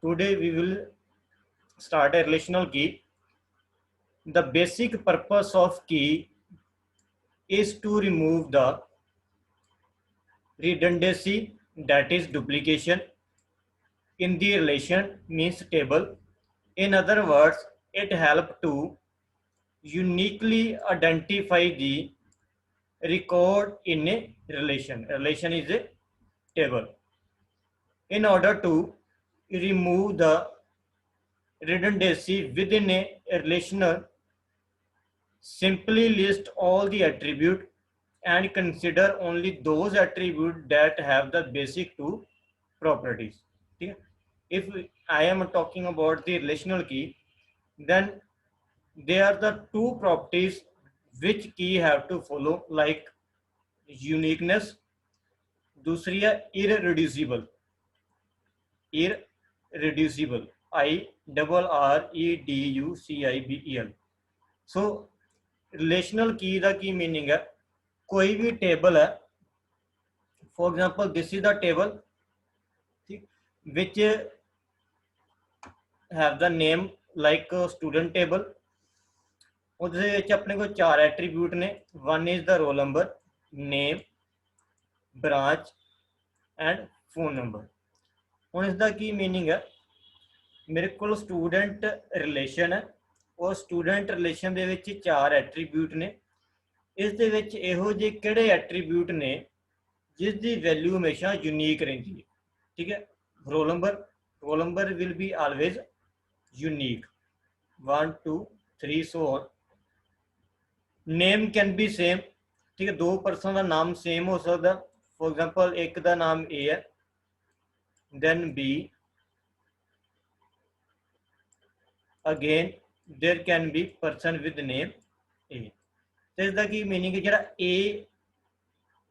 Today we will start a relational key. The basic purpose of key is to remove the redundancy, that is duplication, in the relation means table. In other words, it helps to uniquely identify the record in a relation. Relation is a table. In order to remove the redundancy within a relational, simply list all the attributes and consider only those attributes that have the basic two properties. Okay? If I am talking about the relational key, then there are the two properties which key have to follow, like uniqueness, दूसरी है irreducible. Irreducible, IRREDUCIBLE. So relational की दा की meaning है, कोई भी table है, for example this is the table, ठीक, which have the name like student table. ਉਹਦੇ ਵਿੱਚ ਆਪਣੇ ਕੋਲ ਚਾਰ ਐਟਰੀਬਿਊਟ ਨੇ. One is the roll number, name, branch and phone number. ਹੁਣ ਇਸ ਦਾ ਕੀ ਮੀਨਿੰਗ ਹੈ, ਮੇਰੇ ਕੋਲ ਸਟੂਡੈਂਟ ਰਿਲੇਸ਼ਨ ਹੈ, ਉਹ ਸਟੂਡੈਂਟ ਰਿਲੇਸ਼ਨ ਦੇ ਵਿੱਚ ਚਾਰ ਐਟਰੀਬਿਊਟ ਨੇ. ਇਸ ਦੇ ਵਿੱਚ ਇਹੋ ਜਿਹੇ ਕਿਹੜੇ ਐਟਰੀਬਿਊਟ ਨੇ ਜਿਸ ਦੀ ਵੈਲਿਊ ਹਮੇਸ਼ਾ ਯੂਨੀਕ ਰਹਿੰਦੀ ਹੈ. ਠੀਕ ਹੈ, roll number will be always unique, 1 2 3 so on. Name can be same, ठीक है, दो परसन का नाम सेम हो सकता. फॉर एग्जांपल एक का नाम ए है, then B, again there can be person with name A. तो इसका की मीनिंग है, जो ए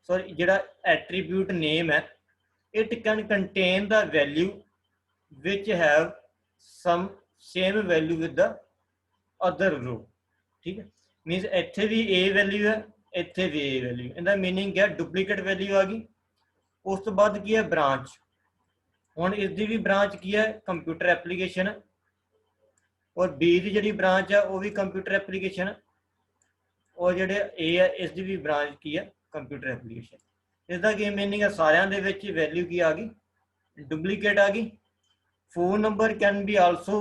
सॉरी जो एट्रीब्यूट नेम है, it can contain the value which have some same value with the other row. ठीक है, मीनस इत्थे भी ए वैल्यू है, इत्थे भी ए वैल्यू. इहदा मीनिंग क्या, डुप्लीकेट वैल्यू आ गई. उस तो बाद की है ब्रांच. हुण इसकी भी ब्रांच की है, कंप्यूटर एप्लीकेशन है, और बी की जी ब्रांच है वो भी कंप्यूटर एप्लीकेशन है, और जो ए है इसकी भी ब्रांच की है, कंप्यूटर एप्लीकेशन. इसका की मीनिंग है, सारिਆਂ ਦੇ ਵਿੱਚ वैल्यू की आ गई, डुप्लीकेट आ गई. Phone number can be also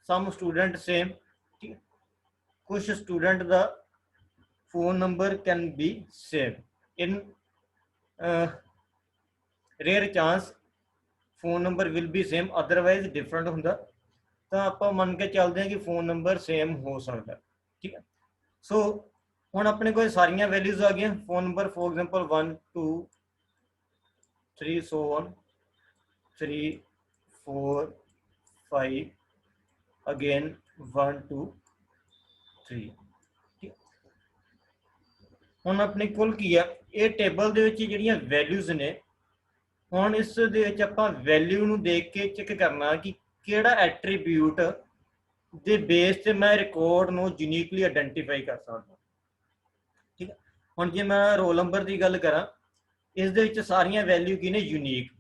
some student same. कुछ स्टूडेंट का phone number can be same. In rare chance phone number will be same, otherwise different होंगे. तो आप मन के चलते हैं कि फोन नंबर सेम हो सकता. ठीक है, सो हुण अपने को सारिया वैल्यूज आ गई. Phone number for example 1 2 3 so on, 3 4 5 again 1 2 3. ਹੁਣ ਆਪਣੇ ਕੋਲ ਕੀ ਆ, ਇਹ ਟੇਬਲ ਦੇ ਵਿੱਚ ਜਿਹੜੀਆਂ ਵੈਲਿਊਜ਼ ਨੇ, ਹੁਣ ਇਸ ਦੇ ਵਿੱਚ ਆਪਾਂ ਵੈਲਿਊ ਨੂੰ ਦੇਖ ਕੇ ਚੈੱਕ ਕਰਨਾ ਕਿ ਕਿਹੜਾ ਐਟਰੀਬਿਊਟ ਦੇ ਬੇਸ ਤੇ ਮੈਂ ਰਿਕਾਰਡ ਨੂੰ ਯੂਨੀਕਲੀ ਆਇਡੈਂਟੀਫਾਈ ਕਰ ਸਕਦਾ. ਠੀਕ ਹੈ, ਹੁਣ ਜੇ ਮੈਂ ਰੋਲ ਨੰਬਰ ਦੀ ਗੱਲ ਕਰਾਂ, ਇਸ ਦੇ ਵਿੱਚ ਸਾਰੀਆਂ ਵੈਲਿਊ ਕੀ ਨੇ, ਯੂਨੀਕ.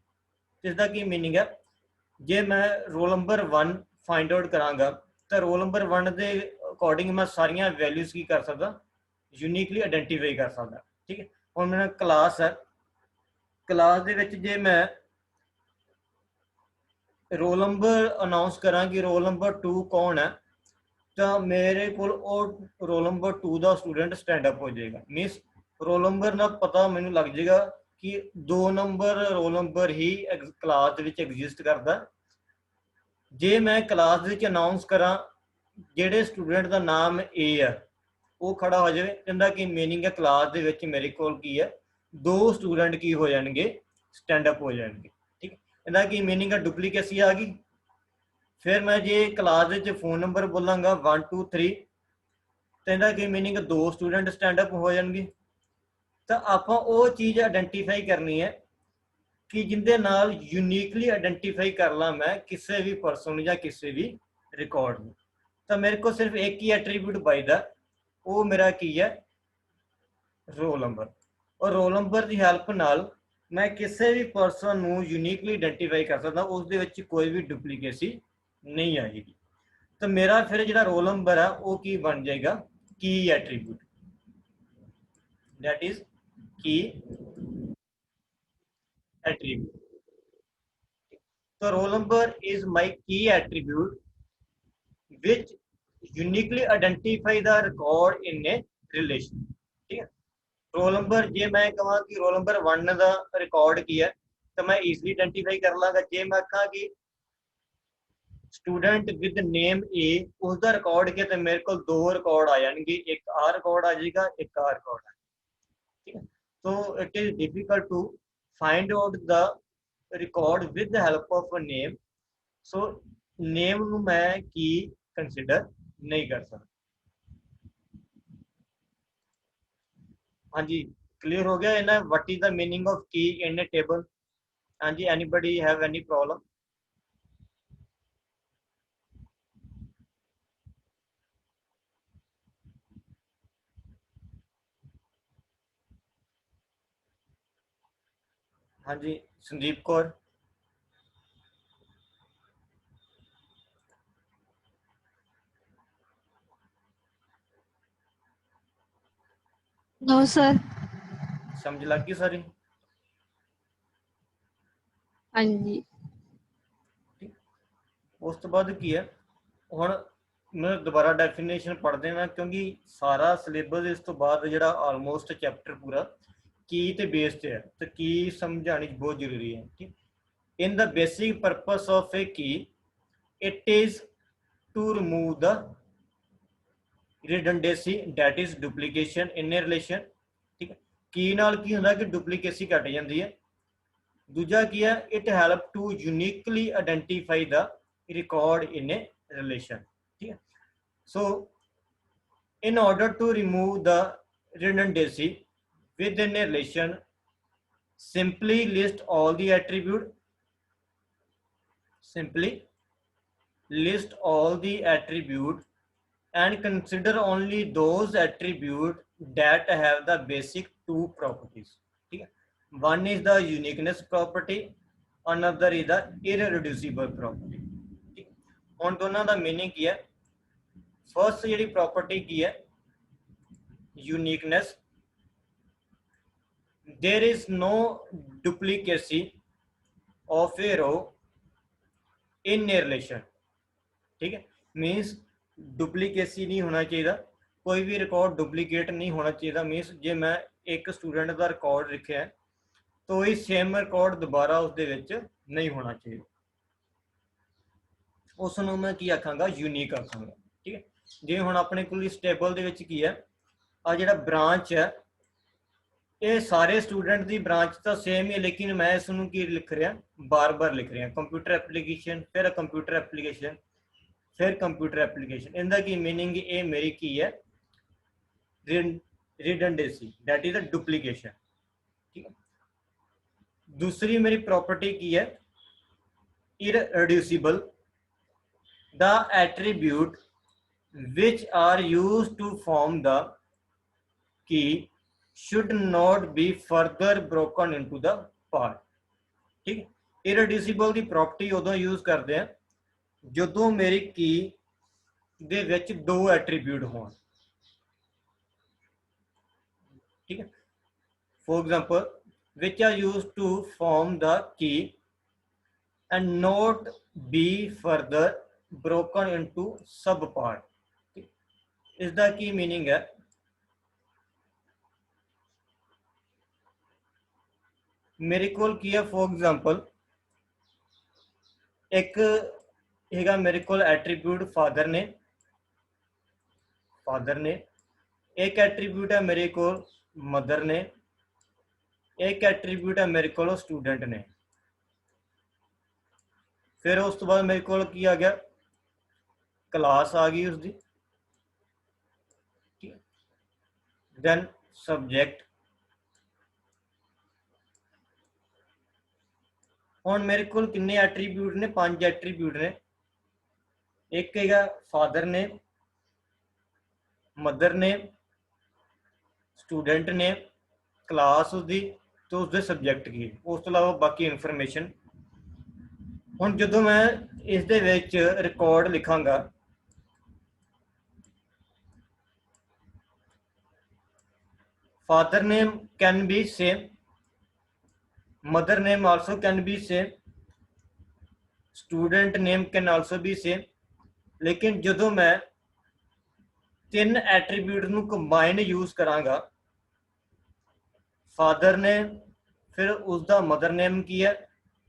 ਇਸ ਦਾ ਕੀ ਮੀਨਿੰਗ ਹੈ, ਜੇ ਮੈਂ ਰੋਲ ਨੰਬਰ 1 फाइंड आउट करांगा तो रोल नंबर 1 के अकॉर्डिंग मैं सारिया वैल्यूज की कर सकता, यूनीकली आइडेंटिफाई कर सकता. ठीक है, और मेरा क्लास है, क्लास के विच जे मैं रोल नंबर अनाउंस करा कि रोल नंबर 2 कौन है, तो मेरे को रोल नंबर 2 का स्टूडेंट स्टैंड अप हो जाएगा. मीनस रोल नंबर का पता मैनू लग जाएगा कि 2 नंबर रोल नंबर ही क्लास एग्जिस्ट करता. जे मैं क्लास अनाउंस करा जेडे स्टूडेंट का नाम ए है वो खड़ा हो जाए, इनका की मीनिंग है, क्लास मेरे को की है 2 स्टूडेंट की हो जाएंगे, स्टैंड अप हो जाएंगे. ठीक है, इनका की मीनिंग है, डुप्लीकेसी आ गई. फिर मैं जे क्लास फोन नंबर बोलांगा 1 2 3, तो इनका की मीनिंग है 2 स्टूडेंट स्टैंड अप हो जाएंगे. तो आप वो चीज़ आइडेंटिफाई करनी है कि जिंदे नाल यूनीकली आइडेंटिफाई कर ला मैं किसी भी परसन या किसी भी रिकॉर्ड में. तो मेरे को सिर्फ एक ही एट्रीब्यूट बचता, वो मेरा की है, रोल नंबर. और रोल नंबर की हेल्प नाल मैं किसी भी परसन ਨੂੰ यूनिकली आइडेंटिफाई कर सकता, उसदे विच कोई भी डुप्लीकेसी नहीं आएगी। तो मेरा फिर जो रोल नंबर है वो की बन जाएगा, key attribute, that is key attribute. तो roll number is my key attribute which uniquely identify the record in a relation. ठीक है, रोल नंबर जे मैं कहा कि रोल नंबर 1 का रिकॉर्ड की है तो मैं ईजली आइडेंटिफाई कर लाँगा। जे मैं कहा कि स्टूडेंट विद नेम ए उसका रिकॉर्ड किया तो मेरे को 2 रिकॉर्ड आ जाएंगे, एक आ रिकॉर्ड आ जाएगा, एक आ रिकॉर्ड आ। ठीक है, तो it is difficult to find out the record with the help of a name. So name मैं की कंसिडर नहीं कर सकता। हाँ जी, क्लियर हो गया ना what is the meaning of key in a table? हाँ जी, एनीबडी हैव एनी प्रॉब्लम? हाँ जी, संदीप कौर। No sir. समझ लग गई सारी? हाँ जी। उस तो बाद की है हुण मैं दोबारा डेफिनेशन पढ़ देना, क्योंकि सारा सिलेबस इस तो बाद जो आलमोस्ट चैप्टर पूरा की ते बेस ते है, तो की समझानी बहुत जरूरी है। ठीक, in the basic purpose of a key it is to remove the redundancy that is duplication in a relation. ठीक है, की नाल की होंदा कि डुप्लीकेसी घट जाती है। दूजा की है it help to uniquely identify the record in a relation. ठीक है, so in order to remove the redundancy within a relation, simply list all the attribute, simply list all the attribute and consider only those attribute that have the basic two properties. ठीक है, one is the uniqueness property, another is the irreducible property। ठीक, ਹੁਣ ਦੋਨਾਂ ਦਾ meaning ਕੀ ਹੈ? First ਜਿਹੜੀ property की है uniqueness, there is no duplicacy of a row in a relation। ठीक है, मीन्स डुप्लीकेसी नहीं होना चाहिए, कोई भी रिकॉर्ड डुप्लीकेट नहीं होना चाहिए। मीन्स जे मैं एक स्टूडेंट का रिकॉर्ड लिखा है तो वही सेम रिकॉर्ड दोबारा उसके नहीं होना चाहिए, उसनों मैं की आखांगा यूनीक आखांगा। ठीक है, जे हुण अपने को इस टेबल की है आ जिहड़ा ब्रांच है ये सारे स्टूडेंट की ब्रांच तो सेम ही, लेकिन मैं इसनों की लिख रहा बार बार लिख रहा कंप्यूटर एप्लीकेशन, फिर कंप्यूटर एप्लीकेशन, फिर कंप्यूटर एप्लीकेशन। इनका की मीनिंग ये मेरी की है redundancy that is a duplication. ठीक है, दूसरी मेरी प्रॉपर्टी की है irreducible, the attribute which are used to form the key should not be further broken into the part। ठीक है, इररिड्यूसिबल की प्रॉपर्टी उदों यूज करते हैं जो मेरी की दे विच दो एट्रीब्यूट होण। ठीक है, for example which are used to form the key and not be further broken into sub part। इसका की मीनिंग है मेरे को की है फॉर एग्जांपल एक है मेरे को एट्रीब्यूट फादर ने, एक एट्रीब्यूट है मेरे को मदर ने, एक एट्रीब्यूट है मेरे को स्टूडेंट ने। फिर उस तो बाद मेरे को की आ गया क्लास आ गई उसकी, देन सब्जेक्ट। हुण मेरे को किन्ने एट्रीब्यूट ने? 5 एट्रीब्यूट ने। एक है फादर ने, मदर ने, स्टूडेंट ने, क्लास उसकी, तो उसके सबजैक्ट की, उस तो इलावा बाकी इनफॉर्मेशन। हुण जदों मैं इस दे विच रिकॉर्ड लिखांगा, father name can be same, mother name also can be same, student name can also be same. लेकिन जदों मैं 3 एट्रीब्यूट नूं कंबाइन यूज करांगा, फादर नेम, फिर उसका मदर नेम की है,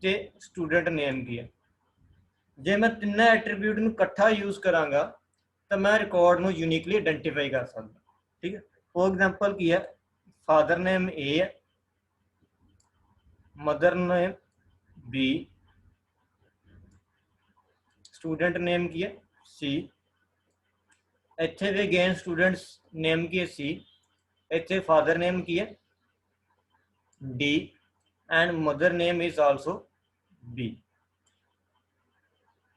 ते स्टूडेंट नेम की है। जे मैं 3 एट्रीब्यूट नूं इकट्ठा यूज करांगा तो मैं रिकॉर्ड नूं यूनिकली आइडेंटिफाई कर सकदा। ठीक है, फॉर एग्जांपल की है, फादर नेम ए है, mother name B, student name की है सी, इत्थे भी अगेन स्टूडेंट्स नेम की है सी, इत्थे फादर नेम की है D, and mother name is also be.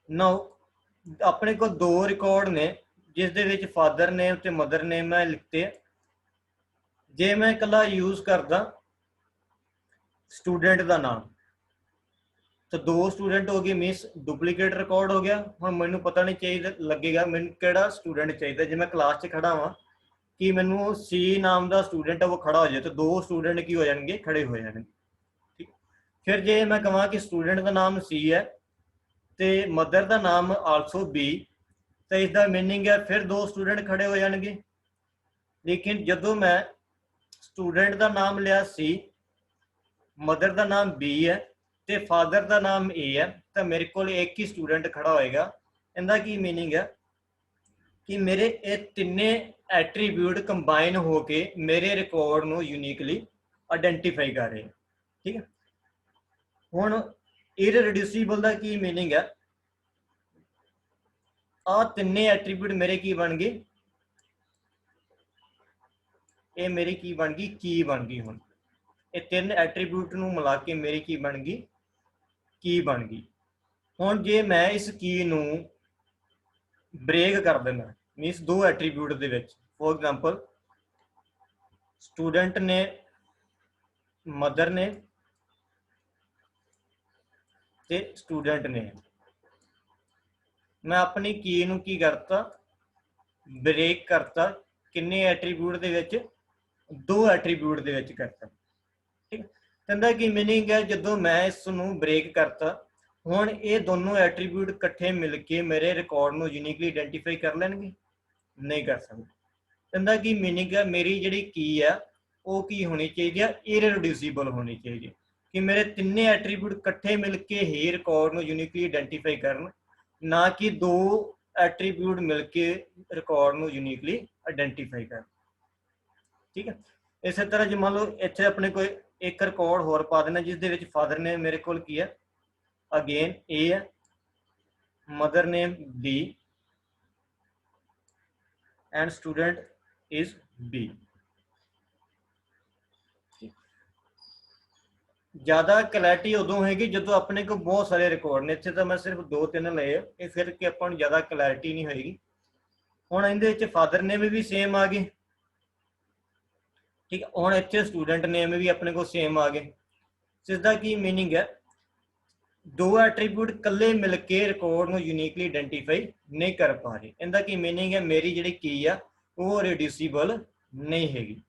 Now अपने को 2 रिकॉर्ड ने जिस दे विच फादर नेम ते मदर नेम मैं लिखते। जे मैं कला यूज करदा स्टूडेंट का नाम, तो 2 स्टूडेंट हो गए, मीनस डुप्लीकेट रिकॉर्ड हो गया। हुण मैनू पता नहीं चाहिए लगेगा मैनू किहड़ा स्टूडेंट चाहिए। जे मैं क्लास च खड़ा हाँ कि मैनू सी नाम का स्टूडेंट है वो खड़ा हो जाए, तो 2 स्टूडेंट की हो जाएंगे, खड़े हो जाएंगे। ठीक, फिर जे मैं कहां कि स्टूडेंट का नाम सी है तो मदर का नाम आल्सो बी, तो इसका मीनिंग है फिर 2 स्टूडेंट खड़े हो जाएंगे। लेकिन जदों मैं स्टूडेंट का नाम लिया सी, मदर का नाम बी है तो फादर का नाम ए है, तो मेरे को एक ही स्टूडेंट खड़ा होएगा। इनका की मीनिंग है कि मेरे ये तिने एट्रीब्यूट कंबाइन होके मेरे रिकॉर्ड नूं यूनिकली आइडेंटिफाई कर रहे हैं। ठीक है, हुण इररिड्यूसिबल का की मीनिंग है, आ तिने एट्रीब्यूट मेरे की बन गए, ये मेरी की बन गई की बन गई। हुण ये 3 एट्रीब्यूट नूं मिला के मेरी की बन गई, की बन गई। हुण जे मैं इस की नूं ब्रेक कर देना, मीनस 2 attribute they which, for example student ने, मदर ने ते स्टूडेंट ने, मैं अपनी की नूं की करता, ब्रेक करता, किन्ने एट्रीब्यूट दे विच, 2 एट्रीब्यूट दे विच करता। ठीक, कहंदा की मीनिंग है जदों मैं इस नूं ब्रेक करता, हुण ये दोनों एट्रीब्यूट इकट्ठे मिल के मेरे रिकॉर्ड नूं यूनिकली आइडेंटिफाई कर लैणगे, नहीं कर सकते। कहंदा की मीनिंग है मेरी जिहड़ी की है वो की होनी चाहिए, इररिड्यूसिबल होनी चाहिए, कि मेरे तिने एट्रीब्यूट इकट्ठे मिलके ही रिकॉर्ड नूं यूनिकली आइडेंटिफाई करन, ना कि 2 एट्रीब्यूट मिलके रिकॉर्ड नूं यूनिकली आइडेंटिफाई करन। ठीक है, इस तरह जो मान लो इत्थे अपने कोई एक रिकॉर्ड होर पा देना जिस दे विच फादर ने मेरे कोल की है अगेन ए है, mother name D, and student is B. ज़्यादा क्लैरिटी उदों होगी जो अपने को बहुत सारे रिकॉर्ड ने, इतने तो मैं सिर्फ 2-3 लए, इस करके अपन ज़्यादा क्लैरिटी नहीं होएगी। हुण इहदे फादर नेम भी सेम आ गए। ठीक है, हुण इत्थे स्टूडेंट नेम भी अपने को सेम आ गए। इसका की मीनिंग है 2 एट्रीब्यूट कल्ले मिल के रिकॉर्ड नूं यूनिकली आइडेंटिफाई नहीं कर पा रहे। इनका की मीनिंग है मेरी जिहड़ी की आ वो रिड्यूसिबल नहीं हैगी।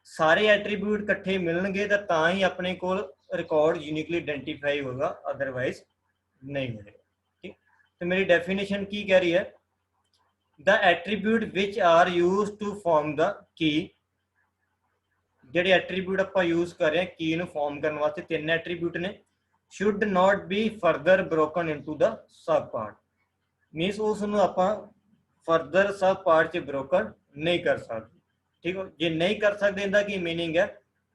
सारे एट्रीब्यूट इकट्ठे मिलणगे तो ही अपने को रिकॉर्ड यूनिकली आइडेंटिफाई होगा, अदरवाइज नहीं मिलेगा। ठीक, तो मेरी डेफिनेशन की कह रही है, the attribute which are use to form the key, ਜਿਹੜੇ एट्रीब्यूट आप यूज कर रहे हैं की ਨੂੰ फॉर्म करने वास्ते 3 एट्रीब्यूट ने, should not be further broken into the sub part, means उसनूं आपां फर्दर सब पार्ट च ब्रोकन नहीं कर सकते। ठीक है, जे नहीं कर सकते इनका की मीनिंग है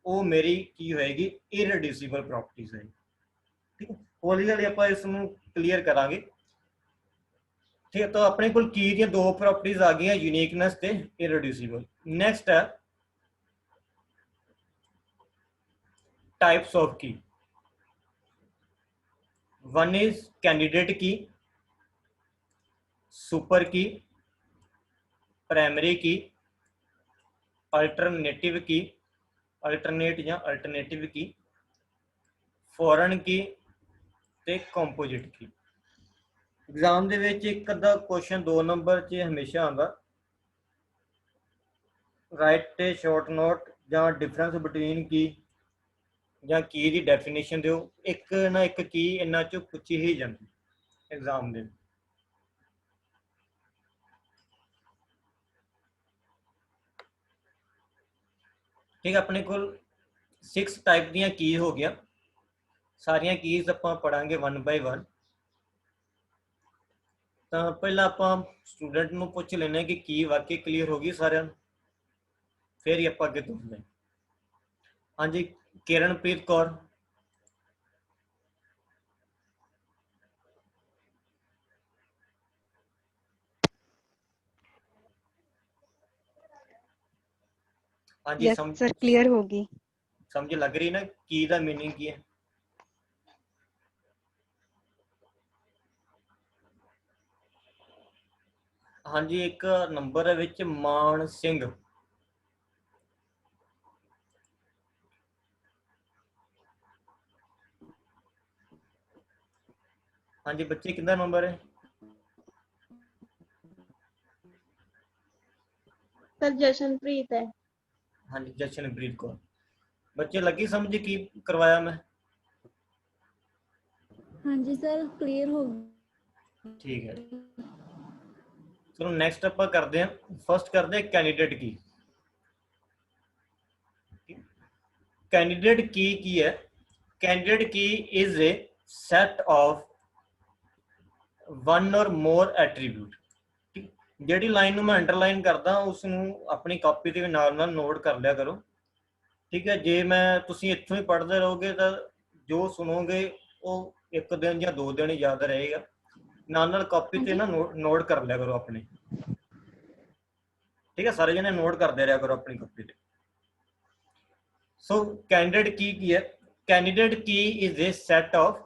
वो मेरी की होएगी इररिड्यूसिबल प्रॉपर्टीज है। ठीक है, हौली हौली आप इसनूं क्लीयर करांगे। ठीक है, तो अपने को की दी 2 प्रॉपर्टीज आ गई, यूनिकनेस ते इररिड्यूसिबल। नैक्सट है टाइप्स ऑफ की। वन इज कैंडिडेट की, सुपर की, प्राइमरी की, अल्टरनेटिव की, अल्टरनेट या अल्टरनेटिव की, ਫੋਰਨ ਕੀ ਤੇ ਕੰਪੋजिट की। एग्जाम ਦੇ ਵਿੱਚ ਇੱਕ ਅੱਧਾ ਕੁਐਸਚਨ 2 ਨੰਬਰ 'ਚ ਹਮੇਸ਼ਾ ਆਉਂਦਾ, ਰਾਈਟ ਤੇ ਸ਼ਾਰਟ ਨੋਟ ਜਾਂ ਡਿਫਰੈਂਸ ਬਿਟਵੀਨ ਕੀ ਜਾਂ ਕੀ ਦੀ ਡੈਫੀਨੇਸ਼ਨ ਦਿਓ। ਇੱਕ ਨਾ ਇੱਕ ਕੀ ਇਹਨਾਂ 'ਚੋਂ ਪੁੱਛੀ ਹੀ ਜਾਂਦੀ एग्जाम ਦੇ। ठीक है, अपने को 6 टाइप दियां की हो गया, सारियां कीज ਆਪਾਂ ਪੜਾਂਗੇ 1 बाय 1। ਤਾਂ ਪਹਿਲਾਂ ਆਪਾਂ ਸਟੂਡੈਂਟ ਨੂੰ ਪੁੱਛ ਲੈਣੇ ਕਿ ਕੀ ਵਾਕਈ ਕਲੀਅਰ ਹੋ ਗਈ ਸਾਰਿਆਂ ਨੂੰ, ਫਿਰ ਹੀ ਆਪਾਂ ਅੱਗੇ ਤੁਰਦੇ। ਹਾਂਜੀ, ਕਿਰਨਪ੍ਰੀਤ ਕੌਰ। ਹਾਂਜੀ, यस सर क्लियर होगी। समझ लग रही ना की दा मीनिंग की है। हाँ जी, एक नंबर है मान सिंह। हाँ जी बच्चे, कितना नंबर है? सर जशनप्रीत है। हाँ जी, जशनप्रीत कौर। बच्चे लगी समझ की करवाया मैं? हाँ जी सर क्लियर हो। ठीक है, चलो नेक्स्ट आप करते हैं। फर्स्ट करते हैं कैंडिडेट की। कैंडिडेट की है? Candidate key is a set of 1 और मोर एट्रीब्यूट। ਜਿਹੜੀ ਲਾਈਨ ਨੂੰ ਮੈਂ ਅੰਡਰਲਾਈਨ ਕਰਦਾ ਉਸ ਨੂੰ ਆਪਣੀ ਕਾਪੀ ਤੇ ਵੀ ਨਾਲ ਨੋਟ ਕਰ ਲਿਆ ਕਰੋ। ਠੀਕ ਹੈ, ਜੇ ਮੈਂ ਤੁਸੀਂ ਇੱਥੋਂ ਹੀ ਪੜ੍ਹਦੇ ਰਹੋਗੇ ਤਾਂ ਜੋ ਸੁਣੋਗੇ ਉਹ ਇੱਕ ਦਿਨ ਜਾਂ 2 ਦਿਨ ਯਾਦ ਰਹੇਗਾ। ਨਾਲ ਕਾਪੀ ਤੇ ਨਾ ਨੋਟ ਕਰ ਲਿਆ ਕਰੋ ਆਪਣੇ। ठीक है, सारे जने नोट करते रहा करो अपनी कॉपी पे। सो कैंडिडेट की है? Candidate key is a set of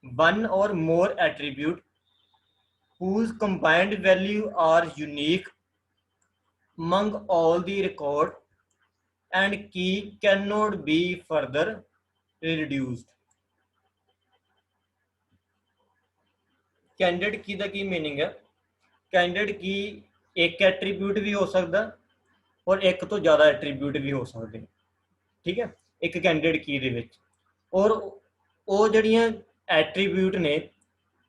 1 और मोर attribute whose combined value are unique among all the record and key cannot be further reduced। Candidate की दा की मीनिंग है? कैंडिडेट की एक एट्रीब्यूट भी हो सकता और एक तो ज़्यादा एट्रीब्यूट भी हो सकते। ठीक है, एक कैंडिडेट की दे विच और वो जड़ियां एट्रीब्यूट ने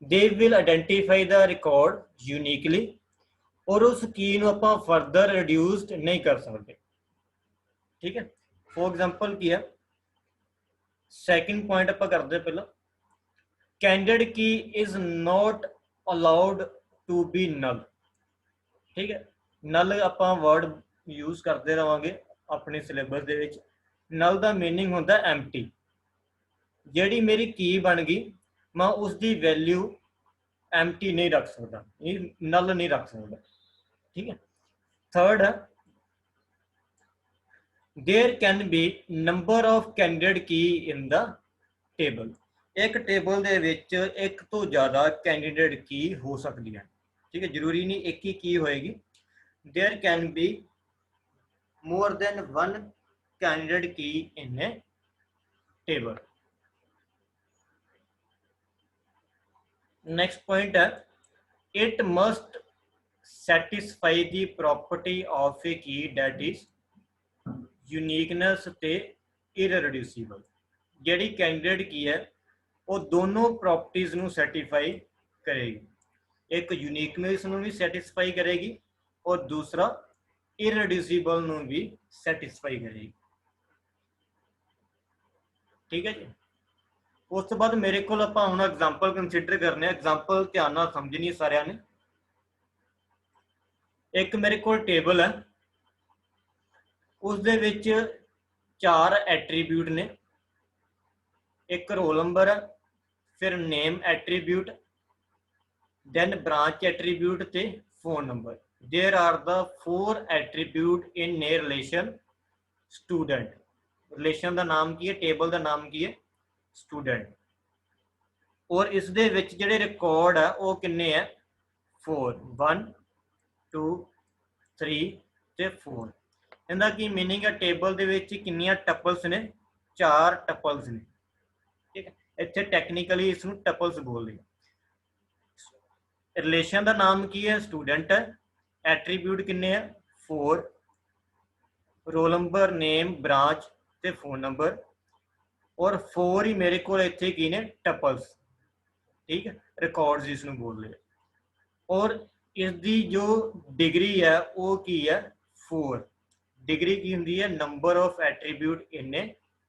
they will identify the record uniquely और उस की नूं आपां फर्दर रिड्यूस्ड नहीं कर सकते। ठीक है, फॉर एग्जांपल की है? सैकेंड पॉइंट आपां करदे पहला, candidate key is not allowed to be null. ठीक है, नल आपां वर्ड यूज करते रहांगे अपने सिलेबस दे विच। नल दा मीनिंग होंदा एम्प्टी। जिहड़ी मेरी की बन गई मैं उसकी वैल्यू एम्प्टी नहीं रख सकता, नल नहीं रख सकता। ठीक है, थर्ड है there can be number of candidate key in the table. एक टेबल दे विच एक तो ज़्यादा कैंडिडेट की हो सकती है। ठीक है, जरूरी नहीं एक ही की होएगी। There can be more than 1 candidate key in a table. Next point है it must satisfy the property of a key that is uniqueness ते इररिड्यूसिबल। जिहड़ी कैंडिडेट की है वो दोनों प्रॉपर्टीज नूं सैटिस्फाई करेगी। एक यूनिकनेस नूं भी सैटिस्फाई करेगी और दूसरा इररिड्यूसिबल नूं भी सैटिस्फाई करेगी। ठीक है जी, उस तो बाद मेरे को आपां हुण एग्जाम्पल कंसीडर करने। एग्जाम्पल ध्यान नाल समझनी सारिਆਂ ने। एक मेरे को टेबल है उस दे विच 4 एट्रीब्यूट ने, एक रोल नंबर है, फिर name attribute, then branch attribute ते phone number। there are the 4 attribute in a relation student। relation ਦਾ ਨਾਮ ਕੀ ਹੈ? टेबल ਦਾ ਨਾਮ ਕੀ ਹੈ? student। और इस दे विच ਜਿਹੜੇ रिकॉर्ड है वो किन्ने है? 4, 1 2 3 ਤੇ 4। ਇਹਦਾ ਕੀ मीनिंग है? टेबल ਦੇ ਵਿੱਚ ਕਿੰਨੀਆਂ ਟਪਲਸ ਨੇ? 4 ਟਪਲਸ ਨੇ। ठीक है, इत्थे टैक्नीकली इसनूं टपल्स बोलदे। रिलेशन का नाम की है स्टूडेंट है, एट्रीब्यूट किन्ने है 4, रोल नंबर नेम ब्रांच ते फोन नंबर, और 4 ही मेरे को इत्थे की ने टपल्स, ठीक है, रिकॉर्ड्स इसनूं बोलदे। और इसकी जो डिग्री है वो की है 4। डिग्री की होंगी है number of attribute in a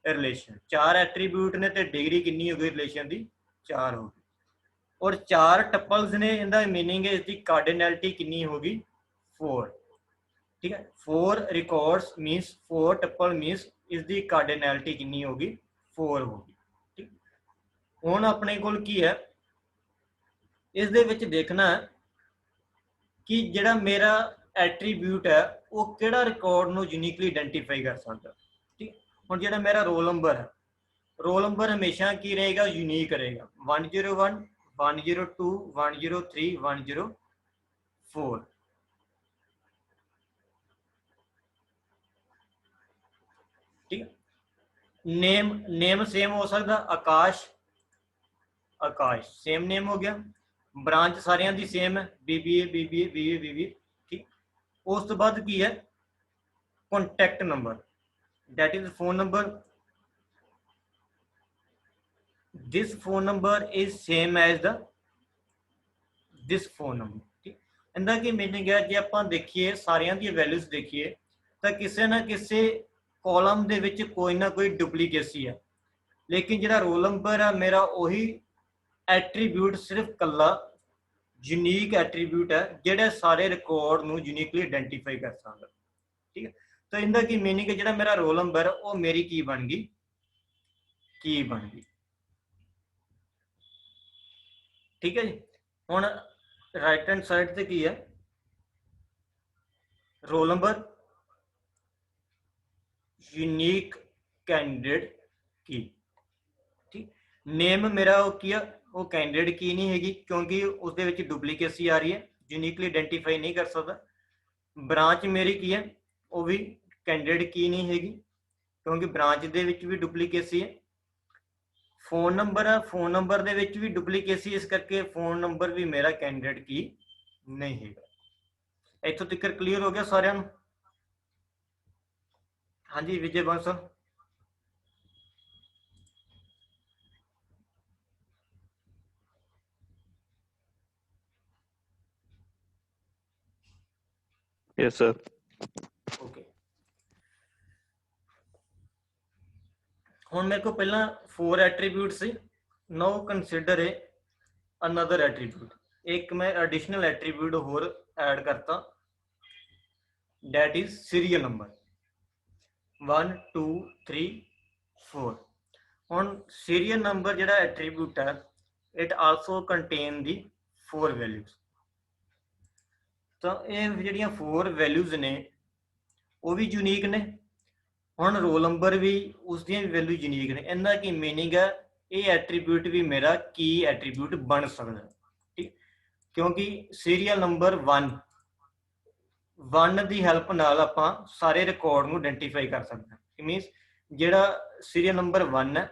relation. 4 attribute ने तो डिग्री कितनी हो गई रिलेशन की 4 हो गई। और 4 टपल्स ने इनका मीनिंग है इसकी कार्डिनैलिटी कितनी होगी 4, ठीक है। 4 रिकॉर्ड्स मीनस 4 टपल मीनस इसकी कार्डिनैलिटी कितनी होगी 4 होगी, ठीक। हुण अपने कोल की है इस दे विच देखना है कि जिहड़ा मेरा एट्रीब्यूट है वो किहड़ा रिकॉर्ड नूं यूनीकली आइडेंटिफाई कर सकता, ठीक। हुण जिहड़ा मेरा रोल नंबर है, रोल नंबर हमेशा की रहेगा यूनीक रहेगा 101 102 103 104, ठीक है। नेम सेम हो सकता, आकाश आकाश सेम नेम हो गया, ब्रांच सारियां दी सेम है बीबीए बीबीए बीबीए बीबीए, ठीक। उस तो बाद की है contact number, that is phone number, this phone number is same as the this phone number, ठीक। इनका की मीनिंग है जे आपां देखिए सारियां दी वैल्यूज देखिए तो किसी ना किसी कॉलम दे विच कोई ना कोई डुप्लीकेसी है, लेकिन जिहड़ा रोल नंबर है मेरा वही एट्रीब्यूट सिर्फ कला यूनीक एट्रीब्यूट है जिहड़े सारे रिकॉर्ड नूं यूनीकली आइडेंटिफाई कर सकदा, ठीक है। तो इनका की मीनिंग है जिहड़ा मेरा रोल नंबर है वो मेरी की बन गई की बन गई, ठीक है जी। हुण राइट हैंड साइड ते की है रोल नंबर यूनीक कैंडिडेट की, ठीक। नेम मेरा वो की वो कैंडिडेट की नहीं हैगी क्योंकि उसदे विच डुप्लीकेसी आ रही है, यूनीकली आइडेंटिफाई नहीं कर सकता। ब्रांच मेरी की है वो भी कैंडिडेट की नहीं हैगी क्योंकि ब्रांच दे विच भी डुप्लीकेसी है। फोन नंबर है, फोन नंबर दे विच भी डुप्लीकेसी, इस करके फोन नंबर भी मेरा कैंडिडेट की नहीं हैगा। इत्थों तक क्लीयर हो गया सारिਆਂ ਨੂੰ? हाँ जी विजय बंसल। Yes, sir. ओके, हुण मेरे को पहला 4 एट्रीब्यूट से, now consider a another attribute, एक मैं एडिशनल एट्रीब्यूट होर ऐड करता, दैट इज सीरियल नंबर 1 2 3 4। हुण सीरियल नंबर जिहड़ा एट्रीब्यूट है it also contain the 4 values. तो ये जिहड़ियां 4 वैल्यूज ने वो भी यूनीक ने, हुण रोल नंबर भी उसदियां भी वैल्यू यूनीक ने। इनका की मीनिंग है ये एट्रीब्यूट भी मेरा की एट्रीब्यूट बन सकता है, ठीक। क्योंकि सीरियल नंबर 1 की हैल्प नाल आपां सारे रिकॉर्ड नूं आइडेंटिफाई कर सकते हैं। मीनस जिहड़ा सीरियल नंबर 1 है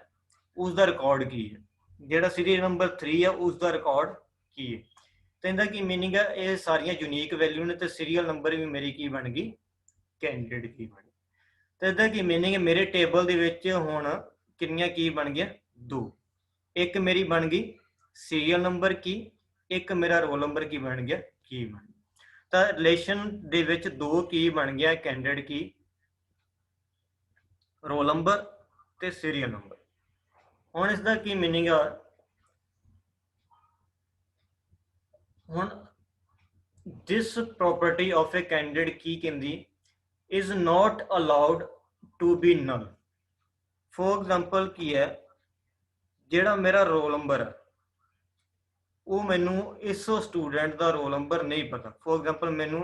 उसका रिकॉर्ड की है, जिहड़ा सीरियल नंबर 3 है उसका रिकॉर्ड की है। तो इनका की मीनिंग है ये सारियां यूनीक वैल्यू ने, तो सीरियल नंबर भी मेरी की बन गई कैंडिडेट की बन गई। तो इसका की मीनिंग है मेरे टेबल दे विच हुण कितनियां की बन गई 2, एक मेरी बन गई सीरियल नंबर की, एक मेरा रोल नंबर की बन गया की बन गया। तो रिलेशन दे विच 2 की बन गया कैंडिडेट की, रोल नंबर ते सीरियल नंबर। हुण इसका की मीनिंग है हुण this property of a candidate key कहंदी is not allowed to be null. For example की है जिहड़ा मेरा रोल नंबर है वो मैनू इस स्टूडेंट का रोल नंबर नहीं पता। फॉर एग्जांपल मैनू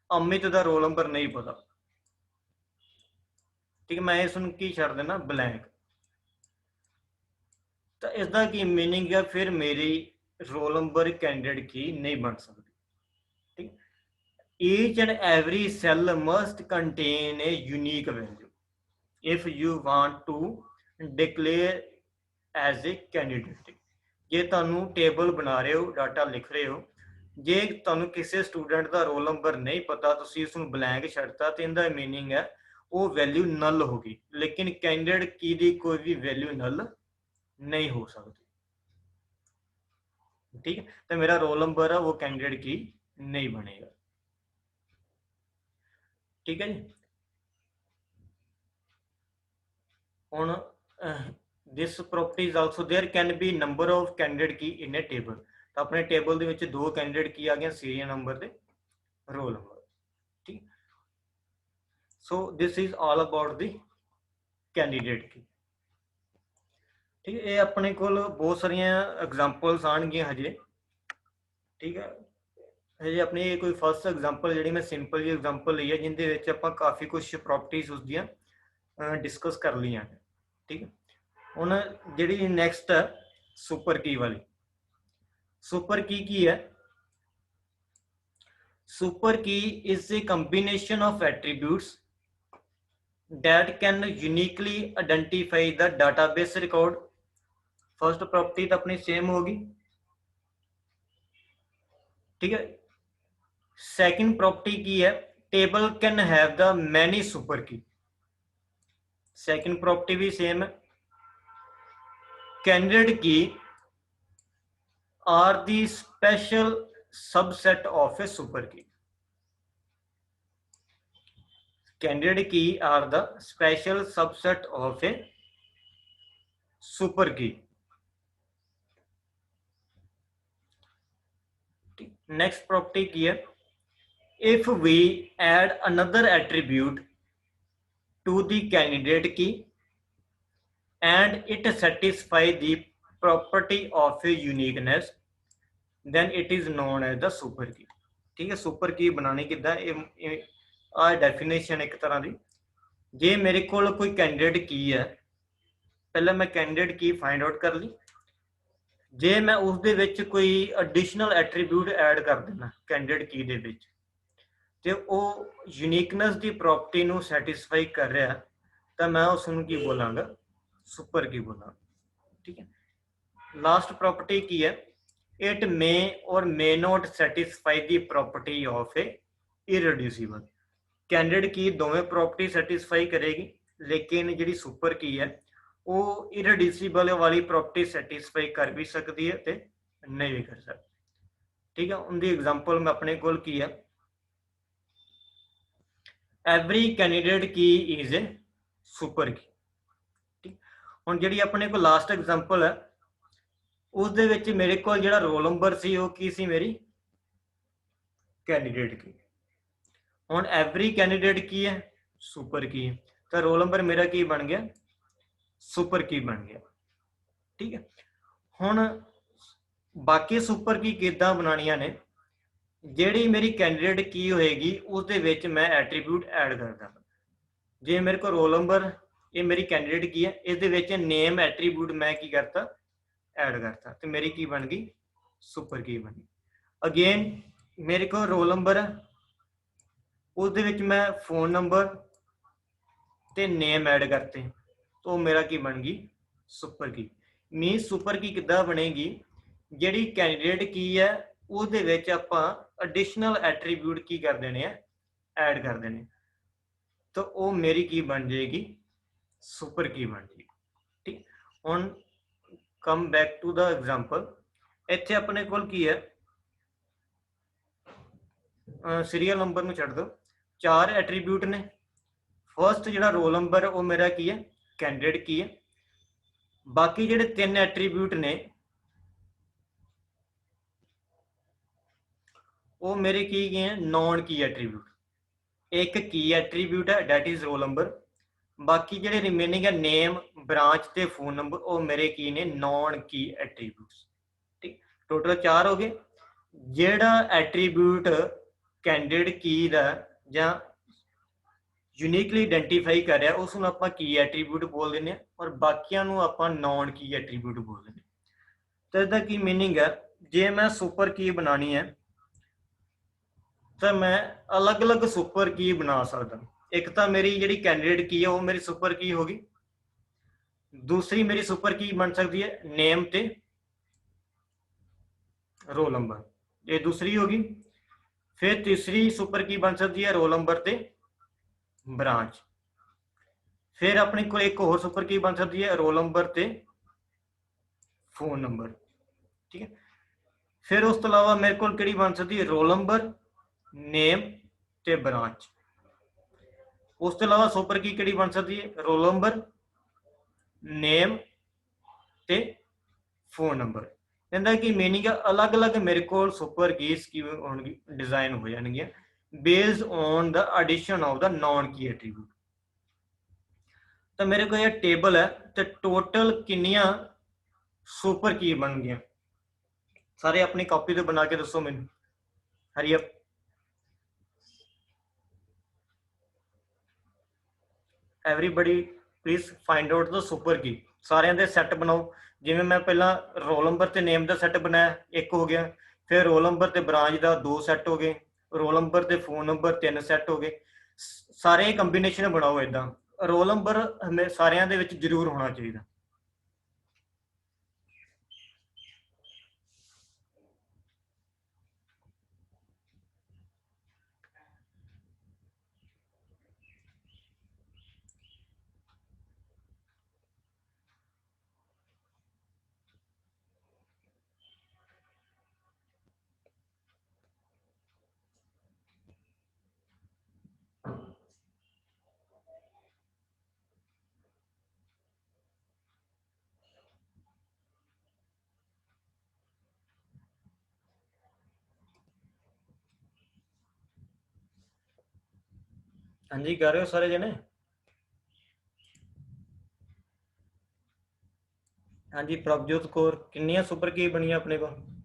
अमित का रोल नंबर नहीं पता, ठीक है, मैं इसनूं की छड्ड देना ब्लैंक। तो इसका की मीनिंग है फिर मेरी रोल नंबर कैंडिडेट की नहीं बन सकती, ठीक। Each and every cell must contain a unique value if you want to declare as a candidate. ਜੇ ਤੁਹਾਨੂੰ ਟੇਬਲ ਬਣਾ ਰਹੇ ਹੋ, ਡਾਟਾ ਲਿਖ ਰਹੇ ਹੋ, ਜੇ ਤੁਹਾਨੂੰ ਕਿਸੇ ਸਟੂਡੈਂਟ ਦਾ ਰੋਲ ਨੰਬਰ ਨਹੀਂ ਪਤਾ, ਤੁਸੀਂ ਉਸ ਨੂੰ ਬਲੈਂਕ ਛੱਡਤਾ ਤੇ ਇਹਦਾ ਮੀਨਿੰਗ ਹੈ ਉਹ ਵੈਲਿਊ ਨਲ ਹੋਗੀ। ਲੇਕਿਨ ਕੈਂਡੀਡੇਟ ਕੀ ਦੀ ਕੋਈ ਵੀ ਵੈਲਿਊ ਨਲ नहीं हो सकती, ठीक है। तो मेरा रोल नंबर है वो कैंडिडेट की नहीं बनेगा, ठीक है जी। हुन this property is also there can be number of candidate key in a table. तो अपने टेबल दे विच दो कैंडिडेट की आ गए, सीरियल नंबर ते रोल नंबर, ठीक। So this is all about the candidate की, ठीक है। ये अपने कोल बहुत सारिया एग्जांपल्स आनगियां हजे, ठीक है। हजे अपनी कोई फस्ट एग्जांपल जी मैं सिंपल जी एग्जांपल ली है जिंदे विच आपां काफ़ी कुछ प्रॉपर्टीज उसदियां डिस्कस कर लियां, ठीक है। हुण जिहड़ी नैक्सट है सुपर की वाली, सुपर की है? सुपर की is a combination of attributes that can uniquely identify the database record। First property तो अपनी सेम होगी, ठीक है। सेकंड प्रॉपर्टी की है table can have the many super key, second property भी सेम है। Candidate key are the special subset of a super key, candidate key are the special subset of a super key. Next property की है if we add another attribute to the candidate key and it satisfy the property of a uniqueness then it is known as the super key, ठीक है। Super की बनानी किदा, आ definition एक तरह की। जे मेरे को कोई कैंडिडेट की है, पहले मैं कैंडिडेट की फाइंड आउट कर ली, जे मैं उस दे विच कोई एडिशनल एट्रीब्यूट ऐड कर देना कैंडिडेट की दे विच ਤੇ ਉਹ ਯੂਨੀਕਨੈਸ ਦੀ ਪ੍ਰੋਪਰਟੀ ਨੂੰ ਸੈਟੀਸਫਾਈ ਕਰ ਰਿਹਾ ਤਾਂ ਮੈਂ ਉਸ ਨੂੰ ਕੀ ਬੋਲਾਂਗਾ? ਸੁਪਰ ਕੀ ਬੋਲਾਂਗਾ, ਠੀਕ ਹੈ। ਲਾਸਟ ਪ੍ਰੋਪਰਟੀ ਕੀ ਹੈ? ਇਟ ਮੇ ਔਰ ਮੇ note satisfy the property of A ਇਰਰਿਡਿਊਸੀਬਲ। Candidate ਕੀ ਦੋਵੇਂ ਪ੍ਰੋਪਰਟੀ ਸੈਟੀਸਫਾਈ ਕਰੇਗੀ, ਲੇਕਿਨ ਜਿਹੜੀ ਸੁਪਰ ਕੀ ਹੈ ਉਹ ਇਰਰਿਡਿਊਸੀਬਲ ਵਾਲੀ ਪ੍ਰੋਪਰਟੀ ਸੈਟੀਸਫਾਈ ਕਰ ਵੀ ਸਕਦੀ ਹੈ ਤੇ ਨਹੀਂ ਵੀ ਕਰ ਸਕਦੀ, ਠੀਕ ਹੈ। ਉਹਦੀ ਐਗਜ਼ਾਮਪਲ ਮੈਂ ਆਪਣੇ ਕੋਲ ਕੀ ਹੈ, every candidate key is a super की, ठीक। हुण जिहड़ी अपने को लास्ट एग्जांपल है उस दे विच मेरे को जिहड़ा रोल नंबर सी वो की सी मेरी कैंडिडेट की। हुण एवरी कैंडिडेट की है सुपर की, तो रोल नंबर मेरा की बन गया? सुपर की बन गया, ठीक है। हुण बाकी सुपर की किदां बनाणियां ने? ਜਿਹੜੀ ਮੇਰੀ ਕੈਂਡੀਡੇਟ ਕੀ ਹੋਏਗੀ ਉਸ ਦੇ ਵਿੱਚ ਮੈਂ ਐਟਰੀਬਿਊਟ ਐਡ ਕਰਦਾ। ਜੇ ਮੇਰੇ ਕੋਲ ਰੋਲ ਨੰਬਰ, ਇਹ ਮੇਰੀ ਕੈਂਡੀਡੇਟ ਕੀ ਹੈ, ਇਸ ਦੇ ਵਿੱਚ ਨੇਮ ਐਟਰੀਬਿਊਟ ਮੈਂ ਕੀ ਕਰਤਾ? ਐਡ ਕਰਤਾ, ਤੇ ਮੇਰੀ ਕੀ ਬਣ ਗਈ? ਸੁਪਰ ਕੀ ਬਣ ਗਈ। ਅਗੇਨ ਮੇਰੇ ਕੋਲ ਰੋਲ ਨੰਬਰ ਹੈ, ਉਸ ਦੇ ਵਿੱਚ ਮੈਂ ਫੋਨ ਨੰਬਰ ਤੇ ਨੇਮ ਐਡ ਕਰਤੇ, ਤਾਂ ਮੇਰਾ ਕੀ ਬਣ ਗਈ? ਸੁਪਰ ਕੀ। ਮੀਨ ਸੁਪਰ ਕੀ ਕਿੱਦਾਂ ਬਣੇਗੀ? ਜਿਹੜੀ ਕੈਂਡੀਡੇਟ ਕੀ ਹੈ उसदे विच आपां एडिशनल एट्रीब्यूट की कर देने ऐड कर देने, तो वो मेरी की बन जाएगी? सुपर की बन जाएगी, ठीक। हुण come back to the example, इत्थे अपने कोल की है सीरियल नंबर नूं छड्ड दो, 4 एट्रीब्यूट ने। फर्स्ट जिहड़ा रोल नंबर वो मेरा की है? कैंडिडेट की है। बाकी जिहड़े 3 एट्रीब्यूट ने वो मेरे की गए हैं? Non key attribute. एक की एट्रीब्यूट है डैट इज रोल नंबर, बाकी जो रिमेनिंग है नेम, ब्रांच ते फोन नंबर वो मेरे की ने नॉन की एट्रीब्यूट्स, ठीक। टोटल 4 हो गए। जेड़ा एट्रीब्यूट कैंडिडेट की दा जां यूनिकली आइडेंटिफाई कर रहा उसनूं आपां की एट्रीब्यूट बोल देने और बाकियां नूं आपां नॉन की एट्रीब्यूट बोल देने। तो इसदा की मीनिंग है? जे मैं सुपर की बनानी है तो मैं अलग अलग सुपर की बना सकता। एक तो मेरी जी कैंडिडेट की है वो मेरी सुपर की होगी, दूसरी मेरी सुपर की बन सकती है नेम ते रोल नंबर, ये दूसरी होगी। फिर तीसरी सुपर की बन सकती है रोल नंबर ते ब्रांच। फिर अपने को एक और सुपर की बन सकती है रोल नंबर ते फोन नंबर, ठीक है। फिर उस तो अलावा मेरे को केड़ी बन सकती है रोल नंबर, नेम ते ब्रांच। उस तो अलावा सुपर की केड़ी बन सकती है रोल नंबर, नेम ते फोन नंबर। कहता कि मीनिंग अलग अलग मेरे को सुपर कीज की डिजाइन हो जाएगी based on the addition of the non key attribute. तो मेरे को ये टेबल है तो टोटल किनिया सुपर की बन गया, सारे अपनी कॉपी तो बना के दसो मैनू। Hurry up. Everybody please find out the super की। सारे दे सैट बनाओ, जिवें मैं पहला रोल नंबर ते नेम का सैट बनाया एक हो गया, फिर रोल नंबर ते ब्रांच का 2 सैट हो गए, रोल नंबर ते फोन नंबर 3 सैट हो गए। सारे कंबीनेशन बनाओ इदा, रोल नंबर हमें सारिਆਂ ਦੇ ਵਿੱਚ ਜ਼ਰੂਰ ਹੋਣਾ ਚਾਹੀਦਾ। ਹਾਂਜੀ ਕਰ ਰਹੇ ਹੋ ਸਾਰੇ ਜਣੇ? ਹਾਂਜੀ ਪ੍ਰਭਜੋਤ ਕੌਰ, ਕਿੰਨੀਆਂ ਸੁਪਰ ਕੀ ਬਣੀਆਂ ਆਪਣੇ ਕੋਲ?